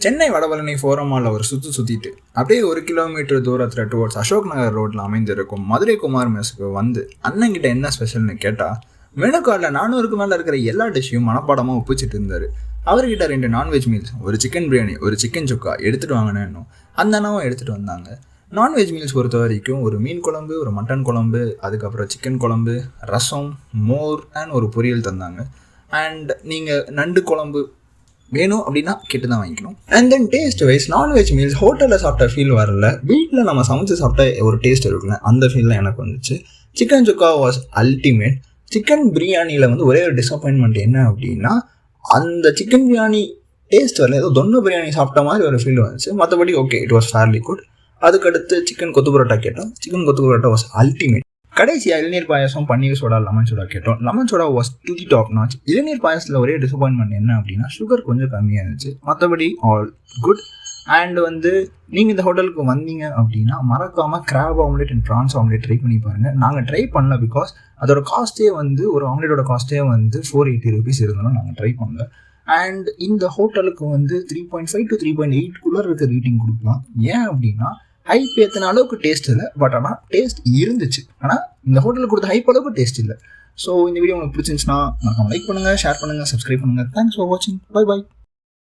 Chennai Vadapalani forum மாலில் ஒரு சுற்றிட்டு அப்படியே 1 கிலோமீட்டர் தூரத்தில் டுவர்ட்ஸ் அசோக் நகர் ரோட்டில் அமைந்திருக்கும் மதுரை குமார் மெஸ்ஸுக்கு வந்து அண்ணங்கிட்ட என்ன ஸ்பெஷல்னு கேட்டால் மெனு கார்டில் 400க்கு மேலே இருக்கிற எல்லா டிஷ்ஷையும் மனப்பாடமாக ஒப்பிச்சிட்டு இருந்தார். அவர்கிட்ட 2 நான்வெஜ் மீல்ஸ், ஒரு சிக்கன் பிரியாணி, ஒரு சிக்கன் சுக்கா எடுத்துகிட்டு வாங்கினேன்னு அந்த அண்ணாவும் எடுத்துகிட்டு வந்தாங்க. நான்வெஜ் மீல்ஸ் பொறுத்த வரைக்கும் ஒரு மீன் குழம்பு, ஒரு மட்டன் குழம்பு, அதுக்கப்புறம் சிக்கன் குழம்பு, ரசம், மோர் அண்ட் ஒரு பொரியல் தந்தாங்க. அண்ட் நீங்கள் நண்டு குழம்பு வேணும் அப்படின்னா கேட்டு தான் வாங்கிக்கணும். And then taste wise non veg meals ஹோட்டலில் சாப்பிட்ட ஃபீல் வரல, வீட்டில் நம்ம சமைச்சு சாப்பிட்ட ஒரு டேஸ்ட் இருக்குல்ல, அந்த ஃபீல்லாம் எனக்கு வந்துச்சு. Chicken chukka was ultimate. Chicken பிரியாணியில் வந்து ஒரே ஒரு டிசப்பாயின்மெண்ட் என்ன அப்படின்னா, அந்த சிக்கன் பிரியாணி டேஸ்ட் வரல, ஏதோ தொன்ன பிரியாணி சாப்பிட்ட மாதிரி ஒரு ஃபீல் வந்துச்சு. மற்றபடி okay, it was fairly good. அதுக்கடுத்து சிக்கன் கொத்து பரோட்டா கேட்டோம். சிக்கன் கொத்து பரோட்டா வாஸ் அல்டிமேட். கடைசியாக இளநீர் பாயசம், பன்னீர் சோடா, லெமன் சோடா கேட்டோம். Lemon soda was to the top notch. இளநீர் பாயசத்தில் ஒரே டிசப்பாயின்மெண்ட் என்ன அப்படின்னா, சுகர் கொஞ்சம் கம்மியாக இருந்துச்சு. மற்றபடி ஆல் குட். அண்ட் வந்து நீங்கள் இந்த ஹோட்டலுக்கு வந்தீங்க அப்படின்னா மறக்காமல் crab omelette and prawns omelette try பண்ணி பாருங்கள். நாங்கள் ட்ரை பண்ணல, பிகாஸ் அதோட காஸ்ட்டே வந்து ஒரு ஆம்லேட்டோட காஸ்ட்டே வந்து 480 rupees இருந்தாலும் நாங்கள் ட்ரை பண்ணல. அண்ட் இந்த ஹோட்டலுக்கு வந்து 3.5 to 3.8 இருக்க ரேட்டிங் கொடுக்கலாம். ஏன் அப்படின்னா ஹைப் ஏற்றின அளவுக்கு டேஸ்ட் இல்லை, பட் ஆனால் டேஸ்ட் இருந்துச்சு. ஆனால் இந்த ஹோட்டலுக்கு கொடுத்த ஹைப் அளவுக்கு டேஸ்ட் இல்லை. ஸோ இந்த வீடியோ உங்களுக்கு பிடிச்சிருந்துச்சுன்னா லைக் பண்ணுங்கள், ஷேர் பண்ணுங்கள், சப்ஸ்கிரைப் பண்ணுங்கள். தேங்க்ஸ் ஃபார் வாட்சிங். பை.